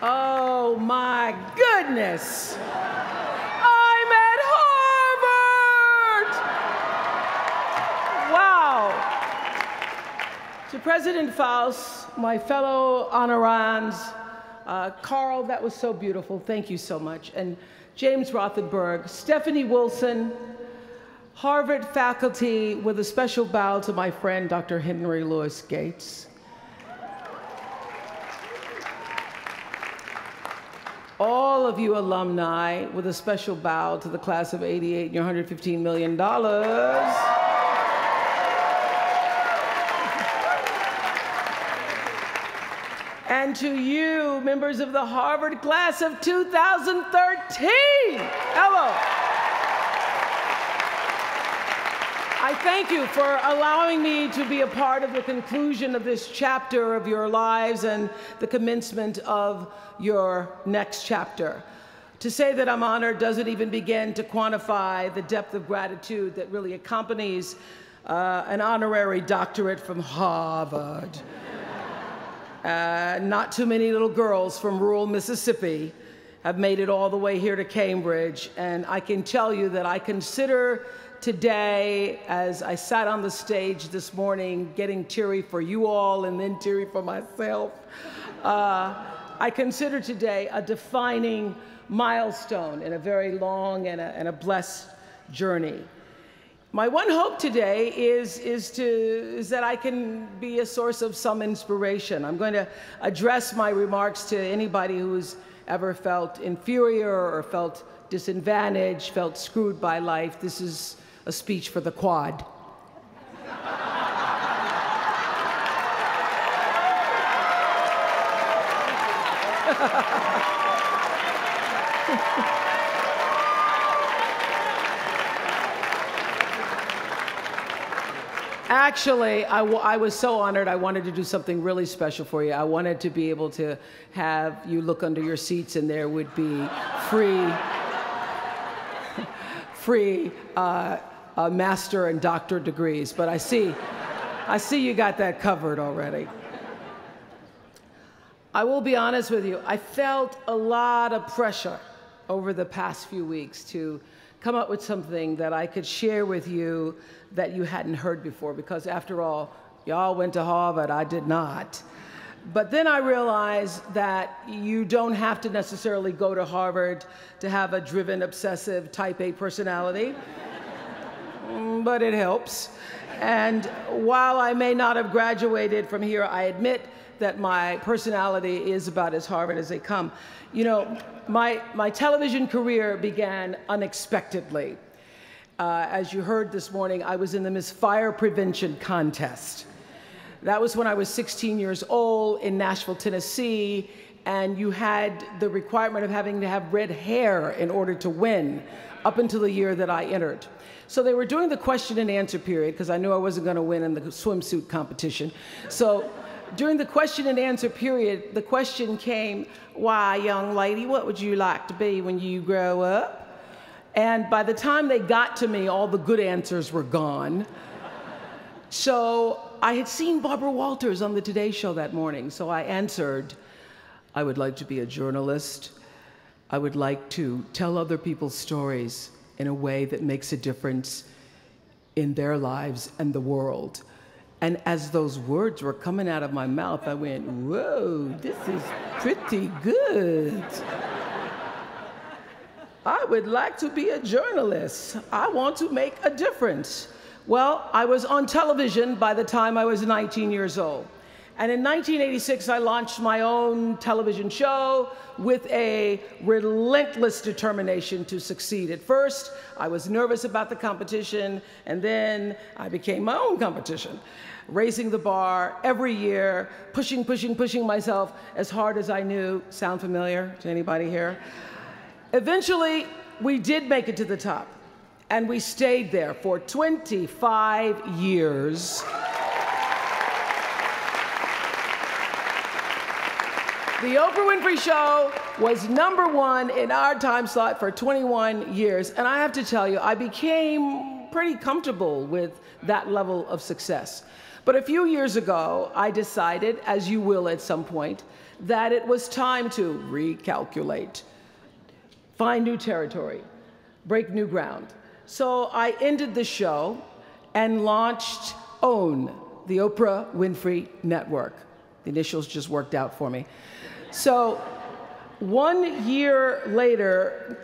Oh my goodness. I'm at Harvard! Wow. To President Faust, my fellow honorands, Carl, that was so beautiful. Thank you so much. And James Rothenberg, Stephanie Wilson, Harvard faculty, with a special bow to my friend, Dr. Henry Louis Gates. All of you alumni, with a special bow to the class of '88 and your $115 million. And to you, members of the Harvard class of 2013, hello. I thank you for allowing me to be a part of the conclusion of this chapter of your lives and the commencement of your next chapter. To say that I'm honored doesn't even begin to quantify the depth of gratitude that really accompanies an honorary doctorate from Harvard. Not too many little girls from rural Mississippi have made it all the way here to Cambridge, and I can tell you that I consider today, as I sat on the stage this morning, getting teary for you all and then teary for myself, I consider today a defining milestone in a very long and a blessed journey. My one hope today is that I can be a source of some inspiration. I'm going to address my remarks to anybody who's ever felt inferior or felt disadvantaged, felt screwed by life. This is a speech for the quad. Actually, I was so honored. I wanted to do something really special for you. I wanted to be able to have you look under your seats and there would be free master and doctor degrees. But I see you got that covered already. I will be honest with you. I felt a lot of pressure over the past few weeks to come up with something that I could share with you that you hadn't heard before, because after all, y'all went to Harvard, I did not. But then I realized that you don't have to necessarily go to Harvard to have a driven, obsessive, type A personality, but it helps. And while I may not have graduated from here, I admit that my personality is about as Harvard as they come. You know, my television career began unexpectedly. As you heard this morning, I was in the Miss Fire Prevention contest. That was when I was 16 years old in Nashville, Tennessee, and you had the requirement of having to have red hair in order to win, up until the year that I entered. So they were doing the question and answer period, because I knew I wasn't going to win in the swimsuit competition. So during the question and answer period, the question came, "Why, young lady, what would you like to be when you grow up?" And by the time they got to me, all the good answers were gone. So I had seen Barbara Walters on the Today Show that morning, so I answered, "I would like to be a journalist. I would like to tell other people's stories in a way that makes a difference in their lives and the world." And as those words were coming out of my mouth, I went, "Whoa, this is pretty good. I would like to be a journalist. I want to make a difference." Well, I was on television by the time I was 19 years old. And in 1986, I launched my own television show with a relentless determination to succeed. At first, I was nervous about the competition, and then I became my own competition, raising the bar every year, pushing myself as hard as I knew. Sound familiar to anybody here? Eventually, we did make it to the top, and we stayed there for 25 years. The Oprah Winfrey Show was #1 in our time slot for 21 years, and I have to tell you, I became pretty comfortable with that level of success. But a few years ago, I decided, as you will at some point, that it was time to recalculate, find new territory, break new ground. So I ended the show and launched OWN, the Oprah Winfrey Network. The initials just worked out for me. So 1 year later,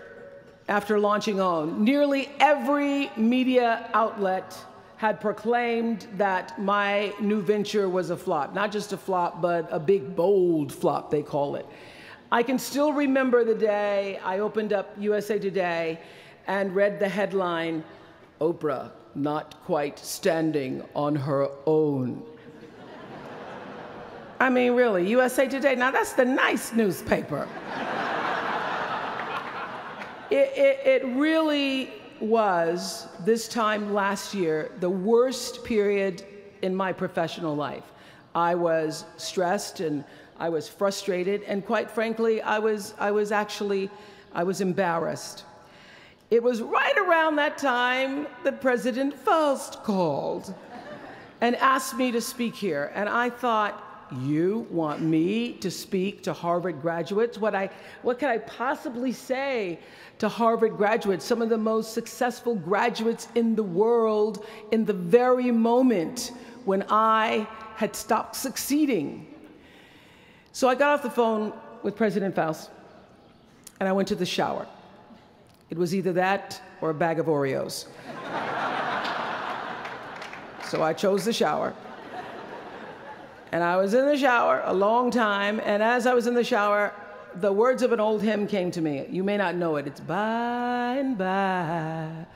after launching OWN, nearly every media outlet had proclaimed that my new venture was a flop. Not just a flop, but a big, bold flop, they call it. I can still remember the day I opened up USA Today and read the headline, "Oprah not quite standing on her own." I mean, really, USA Today, now that's the nice newspaper. It really was, this time last year, the worst period in my professional life. I was stressed and I was frustrated, and quite frankly, I was embarrassed. It was right around that time that President Faust called and asked me to speak here. And I thought, you want me to speak to Harvard graduates? What could I possibly say to Harvard graduates, some of the most successful graduates in the world, in the very moment when I had stopped succeeding? So I got off the phone with President Faust, and I went to the shower. It was either that or a bag of Oreos. So I chose the shower. And I was in the shower a long time, and as I was in the shower, the words of an old hymn came to me. You may not know it. It's by and by,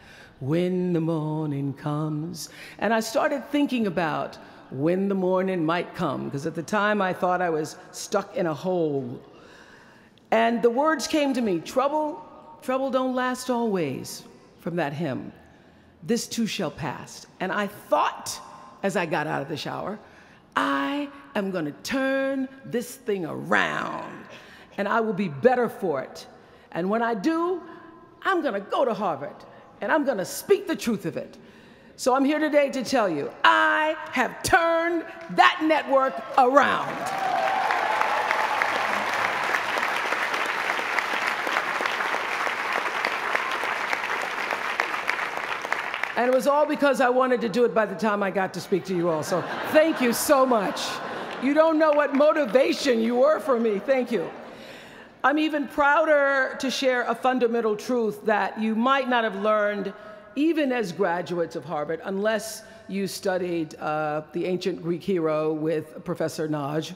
when the morning comes. And I started thinking about when the morning might come, because at the time I thought I was stuck in a hole. And the words came to me, trouble don't last always, from that hymn. This too shall pass. And I thought, as I got out of the shower, I am going to turn this thing around, and I will be better for it. And when I do, I'm going to go to Harvard, and I'm going to speak the truth of it. So I'm here today to tell you, I have turned that network around. And it was all because I wanted to do it by the time I got to speak to you all. So thank you so much. You don't know what motivation you were for me. Thank you. I'm even prouder to share a fundamental truth that you might not have learned even as graduates of Harvard, unless you studied the ancient Greek hero with Professor Naj.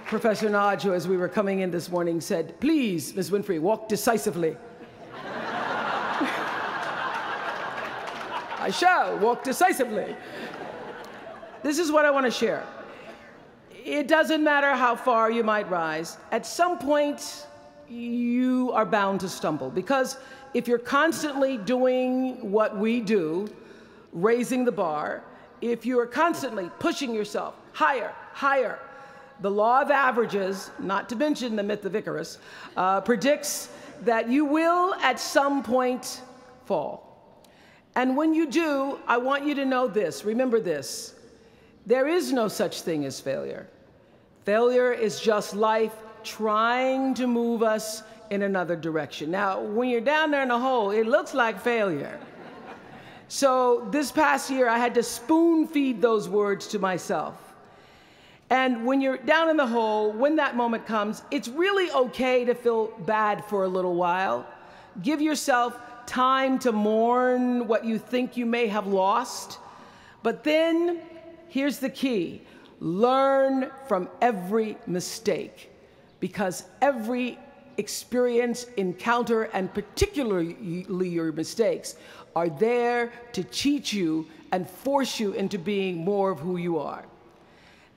Professor Naj, who as we were coming in this morning said, "Please, Ms. Winfrey, walk decisively." I shall walk decisively. This is what I want to share. It doesn't matter how far you might rise. At some point, you are bound to stumble, because if you're constantly doing what we do, raising the bar, if you are constantly pushing yourself higher, higher, the law of averages, not to mention the myth of Icarus, predicts that you will at some point fall. And when you do, I want you to know this, remember this, there is no such thing as failure. Failure is just life trying to move us in another direction. Now, when you're down there in the hole, it looks like failure. So this past year, I had to spoon feed those words to myself. And when you're down in the hole, when that moment comes, it's really okay to feel bad for a little while. Give yourself time to mourn what you think you may have lost. But then, here's the key. Learn from every mistake, because every experience, encounter, and particularly your mistakes, are there to teach you and force you into being more of who you are.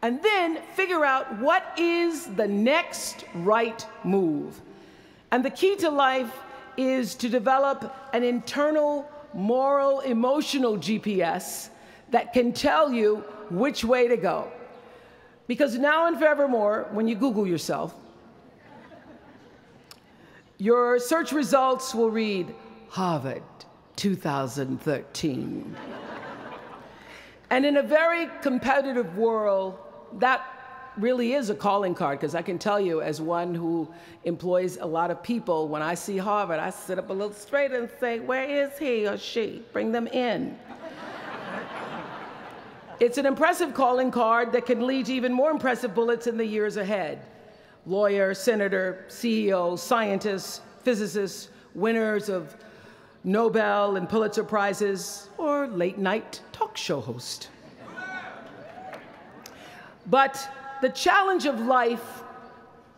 And then figure out what is the next right move. And the key to life is to develop an internal, moral, emotional GPS that can tell you which way to go. Because now and forevermore, when you Google yourself, your search results will read Harvard, 2013. And in a very competitive world, that really is a calling card, because I can tell you, as one who employs a lot of people, when I see Harvard, I sit up a little straighter and say, where is he or she? Bring them in. It's an impressive calling card that can lead to even more impressive bullets in the years ahead. Lawyer, senator, CEO, scientists, physicists, winners of Nobel and Pulitzer Prizes, or late-night talk show host. But the challenge of life,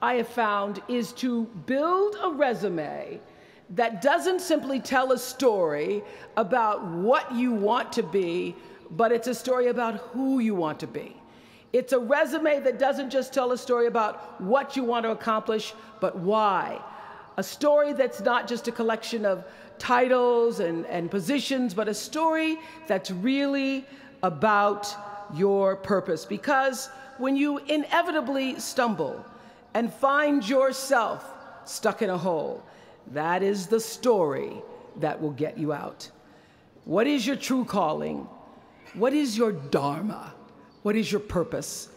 I have found, is to build a resume that doesn't simply tell a story about what you want to be, but it's a story about who you want to be. It's a resume that doesn't just tell a story about what you want to accomplish, but why. A story that's not just a collection of titles and positions, but a story that's really about your purpose. Because when you inevitably stumble and find yourself stuck in a hole, that is the story that will get you out. What is your true calling? What is your dharma? What is your purpose?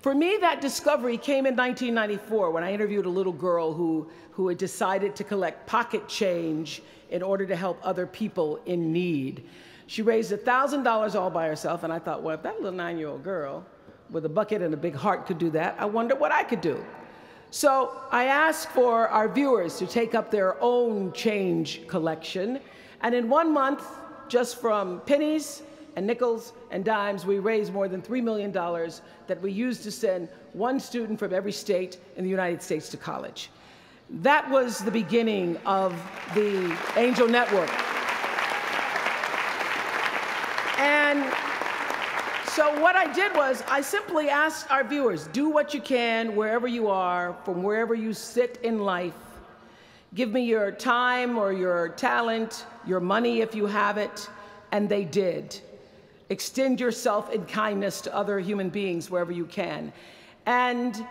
For me, that discovery came in 1994 when I interviewed a little girl who had decided to collect pocket change in order to help other people in need. She raised $1,000 all by herself, and I thought, well, if that little 9-year-old girl with a bucket and a big heart could do that, I wonder what I could do. So I asked for our viewers to take up their own change collection, and in 1 month, just from pennies and nickels and dimes, we raised more than $3 million that we used to send one student from every state in the United States to college. That was the beginning of the Angel Network. And so what I did was I simply asked our viewers, do what you can wherever you are, from wherever you sit in life. Give me your time or your talent, your money if you have it, and they did. Extend yourself in kindness to other human beings wherever you can. And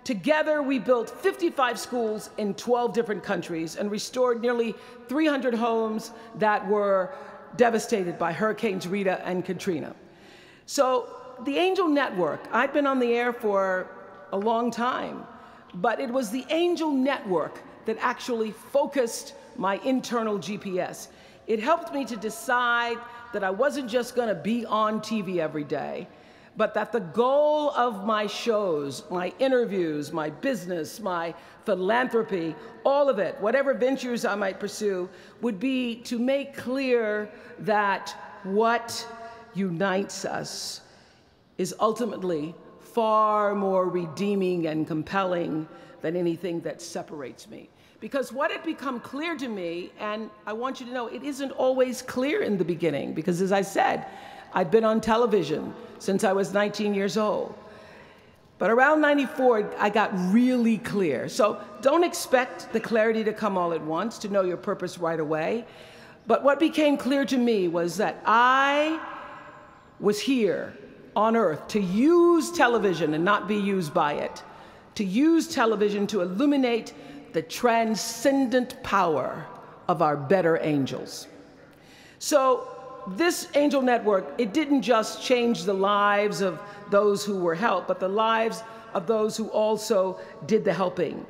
together we built 55 schools in 12 different countries and restored nearly 300 homes that were devastated by Hurricanes Rita and Katrina. So the Angel Network, I've been on the air for a long time, but it was the Angel Network that actually focused my internal GPS. It helped me to decide that I wasn't just going to be on TV every day, but that the goal of my shows, my interviews, my business, my philanthropy, all of it, whatever ventures I might pursue, would be to make clear that what unites us is ultimately far more redeeming and compelling than anything that separates me. Because what had become clear to me, and I want you to know, it isn't always clear in the beginning, because as I said, I've been on television since I was 19 years old. But around 94, I got really clear. So don't expect the clarity to come all at once, to know your purpose right away. But what became clear to me was that I was here on Earth to use television and not be used by it, to use television to illuminate the transcendent power of our better angels. So this Angel Network, it didn't just change the lives of those who were helped, but the lives of those who also did the helping.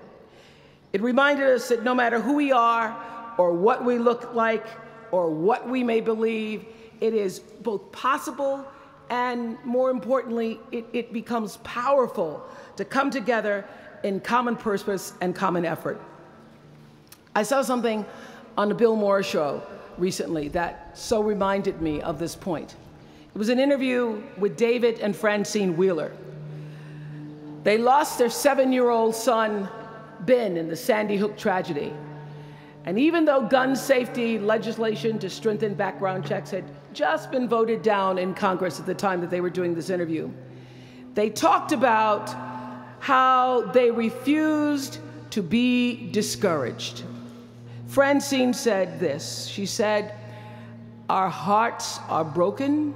It reminded us that no matter who we are, or what we look like, or what we may believe, it is both possible and, more importantly, it becomes powerful to come together in common purpose and common effort. I saw something on the Bill Maher show recently that so reminded me of this point. It was an interview with David and Francine Wheeler. They lost their 7-year-old son, Ben, in the Sandy Hook tragedy. And even though gun safety legislation to strengthen background checks had just been voted down in Congress at the time that they were doing this interview, they talked about how they refused to be discouraged. Francine said this. She said, "Our hearts are broken,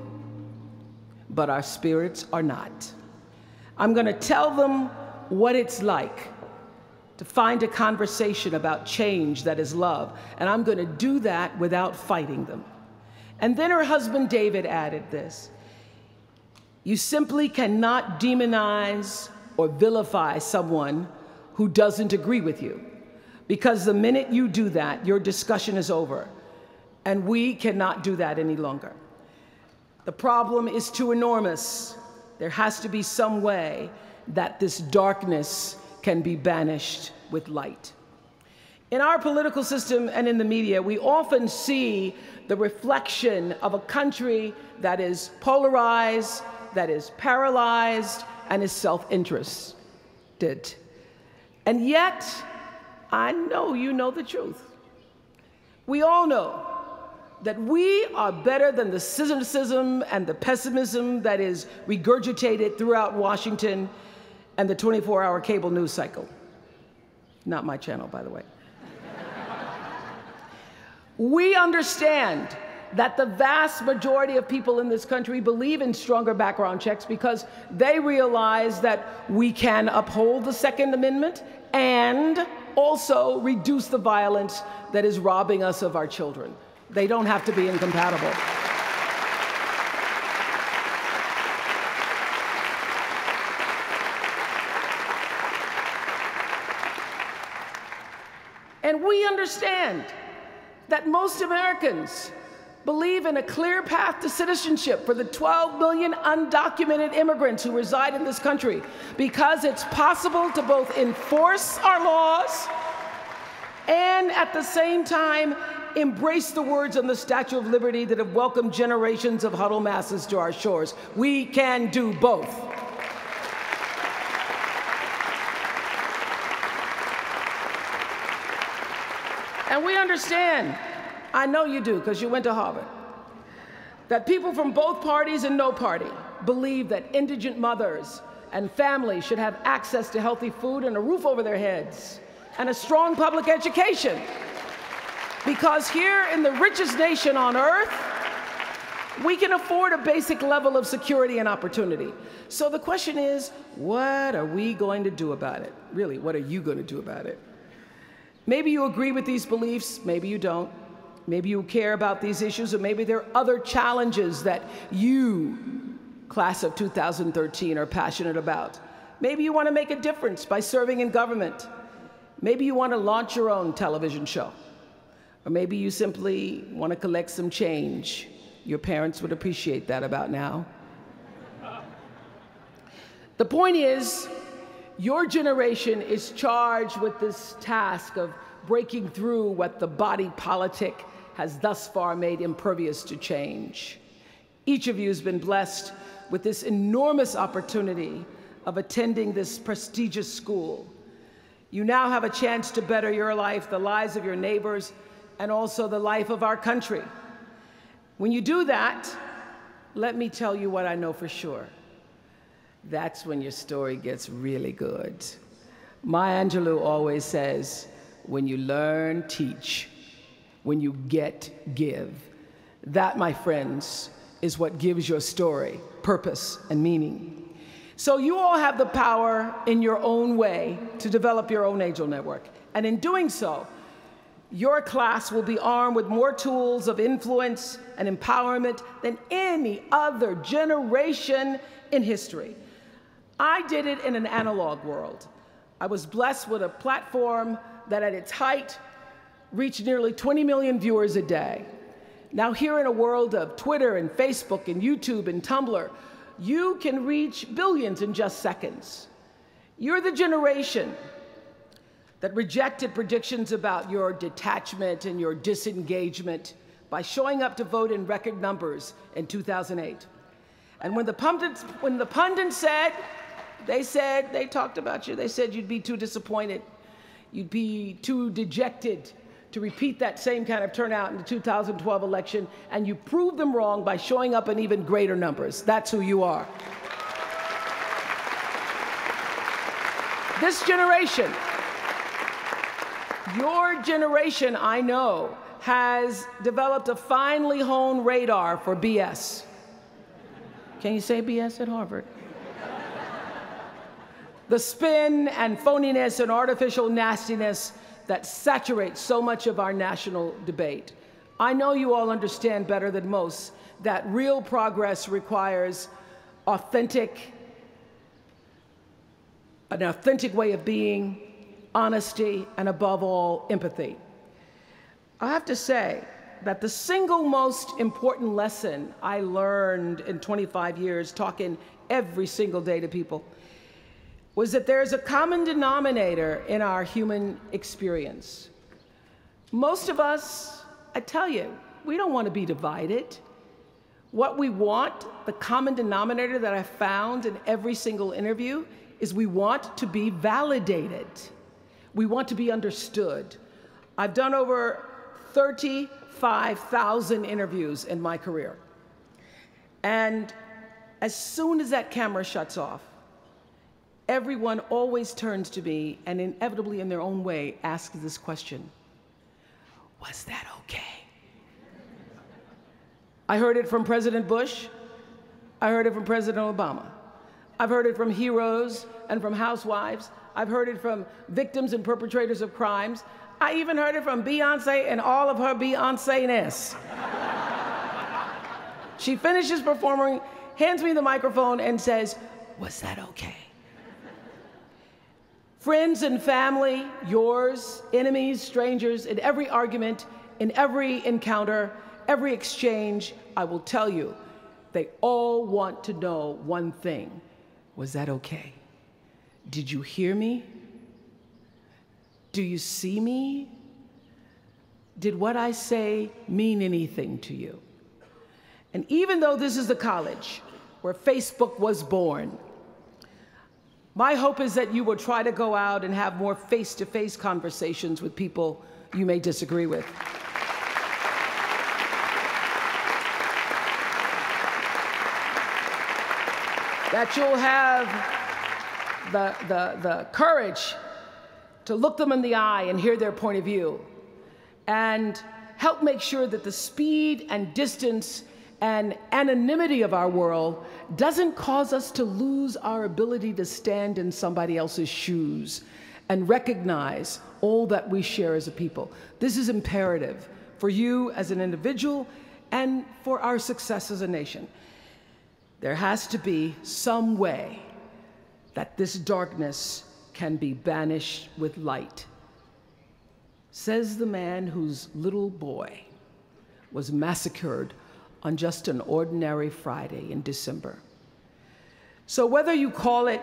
but our spirits are not. I'm going to tell them what it's like to find a conversation about change that is love, and I'm going to do that without fighting them. And then her husband David added this: you simply cannot demonize or vilify someone who doesn't agree with you, because the minute you do that, your discussion is over, and we cannot do that any longer. The problem is too enormous. There has to be some way that this darkness can be banished with light. In our political system and in the media, we often see the reflection of a country that is polarized, that is paralyzed, and is self-interested. And yet, I know you know the truth. We all know that we are better than the cynicism and the pessimism that is regurgitated throughout Washington and the 24-hour cable news cycle. Not my channel, by the way. We understand that the vast majority of people in this country believe in stronger background checks because they realize that we can uphold the Second Amendment and also reduce the violence that is robbing us of our children. They don't have to be incompatible. And we understand that most Americans believe in a clear path to citizenship for the 12 million undocumented immigrants who reside in this country, because it's possible to both enforce our laws and at the same time embrace the words on the Statue of Liberty that have welcomed generations of huddled masses to our shores. We can do both. And we understand, I know you do because you went to Harvard, that people from both parties and no party believe that indigent mothers and families should have access to healthy food and a roof over their heads and a strong public education. Because here in the richest nation on earth, we can afford a basic level of security and opportunity. So the question is, what are we going to do about it? Really, what are you going to do about it? Maybe you agree with these beliefs, maybe you don't. Maybe you care about these issues, or maybe there are other challenges that you, class of 2013, are passionate about. Maybe you want to make a difference by serving in government. Maybe you want to launch your own television show. Or maybe you simply want to collect some change. Your parents would appreciate that about now. The point is, your generation is charged with this task of breaking through what the body politic has thus far made impervious to change. Each of you has been blessed with this enormous opportunity of attending this prestigious school. You now have a chance to better your life, the lives of your neighbors, and also the life of our country. When you do that, let me tell you what I know for sure. That's when your story gets really good. Maya Angelou always says, when you learn, teach. When you get, give. That, my friends, is what gives your story purpose and meaning. So you all have the power in your own way to develop your own angel network. And in doing so, your class will be armed with more tools of influence and empowerment than any other generation in history. I did it in an analog world. I was blessed with a platform that at its height reached nearly 20 million viewers a day. Now here in a world of Twitter and Facebook and YouTube and Tumblr, you can reach billions in just seconds. You're the generation that rejected predictions about your detachment and your disengagement by showing up to vote in record numbers in 2008. And when the pundits said, they talked about you, they said you'd be too disappointed, you'd be too dejected to repeat that same kind of turnout in the 2012 election, and you proved them wrong by showing up in even greater numbers. That's who you are. This generation, your generation, I know, has developed a finely honed radar for BS. Can you say BS at Harvard? the spin and phoniness and artificial nastiness that saturates so much of our national debate. I know you all understand better than most that real progress requires an authentic way of being, honesty, and above all, empathy. I have to say that the single most important lesson I learned in 25 years talking every single day to people was that there's a common denominator in our human experience. Most of us, I tell you, we don't want to be divided. What we want, the common denominator that I found in every single interview, is we want to be validated. We want to be understood. I've done over 35,000 interviews in my career. And as soon as that camera shuts off, everyone always turns to me and inevitably in their own way asks this question: was that okay? I heard it from President Bush. I heard it from President Obama. I've heard it from heroes and from housewives. I've heard it from victims and perpetrators of crimes. I even heard it from Beyoncé and all of her Beyoncé-ness. She finishes performing, hands me the microphone and says, "Was that okay?" Friends and family, yours, enemies, strangers, in every argument, in every encounter, every exchange, I will tell you, they all want to know one thing: was that okay? Did you hear me? Do you see me? Did what I say mean anything to you? And even though this is the college where Facebook was born, my hope is that you will try to go out and have more face-to-face conversations with people you may disagree with. That you'll have the courage to look them in the eye and hear their point of view, and help make sure that the speed and distance and anonymity of our world doesn't cause us to lose our ability to stand in somebody else's shoes and recognize all that we share as a people. This is imperative for you as an individual and for our success as a nation. There has to be some way that this darkness can be banished with light. Says the man whose little boy was massacred on just an ordinary Friday in December. So whether you call it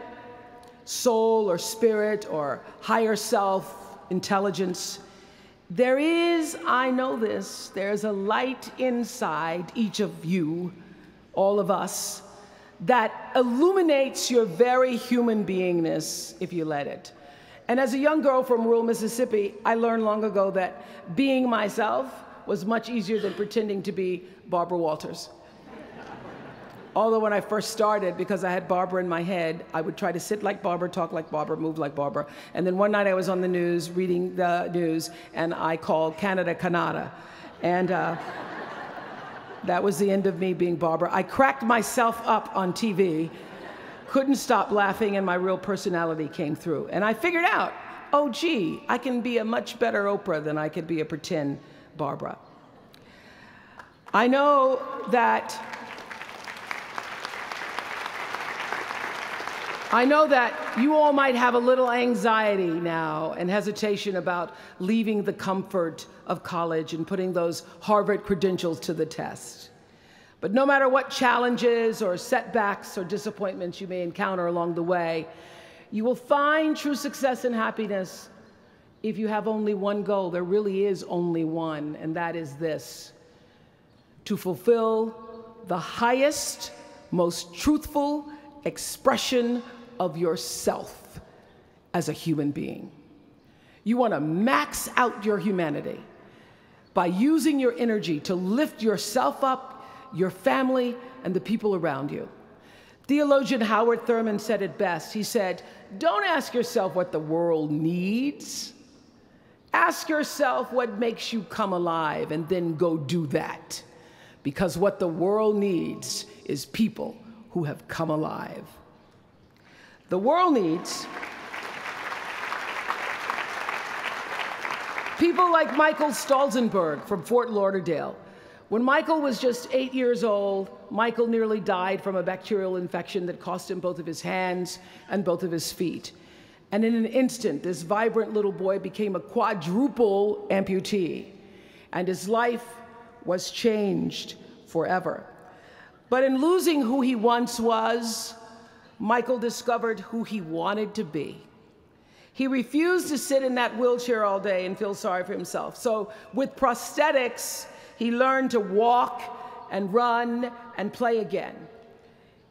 soul or spirit or higher self, intelligence, there is, I know this, there's a light inside each of you, all of us, that illuminates your very human beingness if you let it. And as a young girl from rural Mississippi, I learned long ago that being myself was much easier than pretending to be Barbara Walters. Although when I first started, because I had Barbara in my head, I would try to sit like Barbara, talk like Barbara, move like Barbara. And then one night I was on the news, reading the news, and I called Canada, Canada. And that was the end of me being Barbara. I cracked myself up on TV, couldn't stop laughing, and my real personality came through. And I figured out, oh gee, I can be a much better Oprah than I could be a pretend Barbara. I know that you all might have a little anxiety now and hesitation about leaving the comfort of college and putting those Harvard credentials to the test. But no matter what challenges or setbacks or disappointments you may encounter along the way, you will find true success and happiness if you have only one goal. There really is only one, and that is this: to fulfill the highest, most truthful expression of yourself as a human being. You want to max out your humanity by using your energy to lift yourself up, your family, and the people around you. Theologian Howard Thurman said it best. He said, "Don't ask yourself what the world needs. Ask yourself what makes you come alive, and then go do that. Because what the world needs is people who have come alive." The world needs people like Michael Stolzenberg from Fort Lauderdale. When Michael was just 8 years old, Michael nearly died from a bacterial infection that cost him both of his hands and both of his feet. And in an instant, this vibrant little boy became a quadruple amputee, and his life was changed forever. But in losing who he once was, Michael discovered who he wanted to be. He refused to sit in that wheelchair all day and feel sorry for himself. So with prosthetics, he learned to walk and run and play again.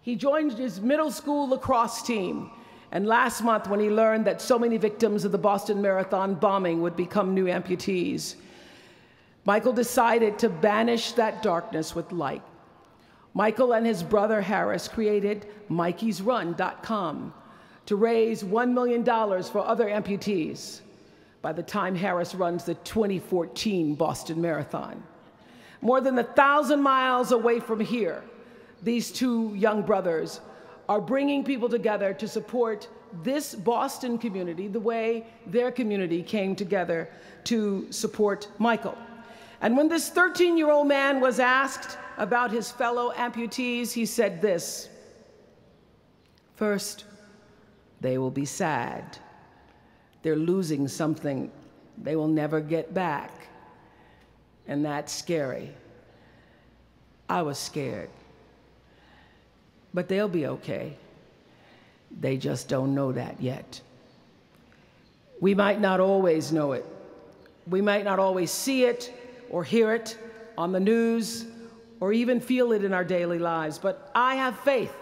He joined his middle school lacrosse team. And last month, when he learned that so many victims of the Boston Marathon bombing would become new amputees, Michael decided to banish that darkness with light. Michael and his brother Harris created MikeysRun.com to raise $1 million for other amputees by the time Harris runs the 2014 Boston Marathon. More than 1,000 miles away from here, these two young brothers are bringing people together to support this Boston community the way their community came together to support Michael. And when this 13-year-old man was asked about his fellow amputees, he said this: first, they will be sad. They're losing something they will never get back. And that's scary. I was scared. But they'll be okay. They just don't know that yet. We might not always know it. We might not always see it or hear it on the news or even feel it in our daily lives. But I have faith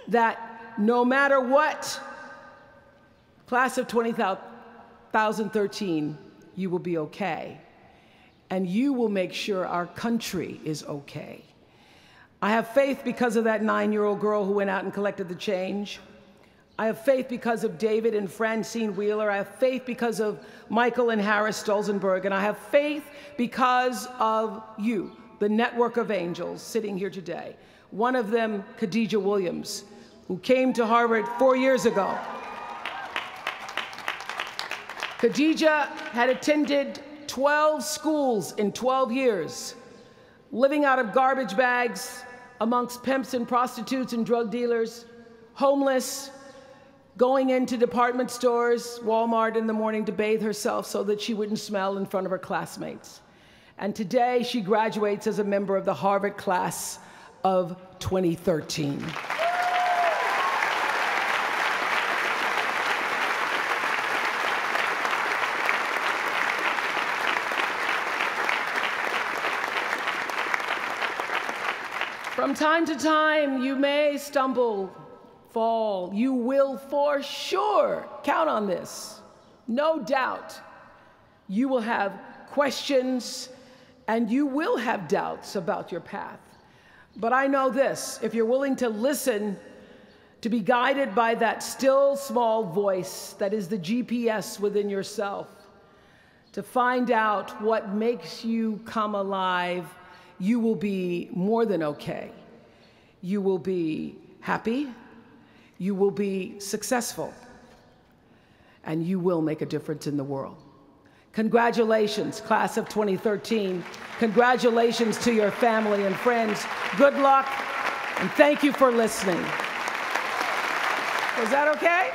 that no matter what, class of 2013, you will be okay. And you will make sure our country is okay. I have faith because of that 9-year-old girl who went out and collected the change. I have faith because of David and Francine Wheeler. I have faith because of Michael and Harris Stolzenberg. And I have faith because of you, the network of angels sitting here today. One of them, Khadijah Williams, who came to Harvard 4 years ago. Khadijah had attended 12 schools in 12 years, living out of garbage bags amongst pimps and prostitutes and drug dealers, homeless, going into department stores, Walmart in the morning to bathe herself so that she wouldn't smell in front of her classmates. And today she graduates as a member of the Harvard class of 2013. From time to time, you may stumble, fall. You will for sure count on this. No doubt. You will have questions and you will have doubts about your path. But I know this: if you're willing to listen, to be guided by that still small voice that is the GPS within yourself, to find out what makes you come alive, you will be more than okay. You will be happy, you will be successful, and you will make a difference in the world. Congratulations, class of 2013. Congratulations to your family and friends. Good luck, and thank you for listening. Was that okay?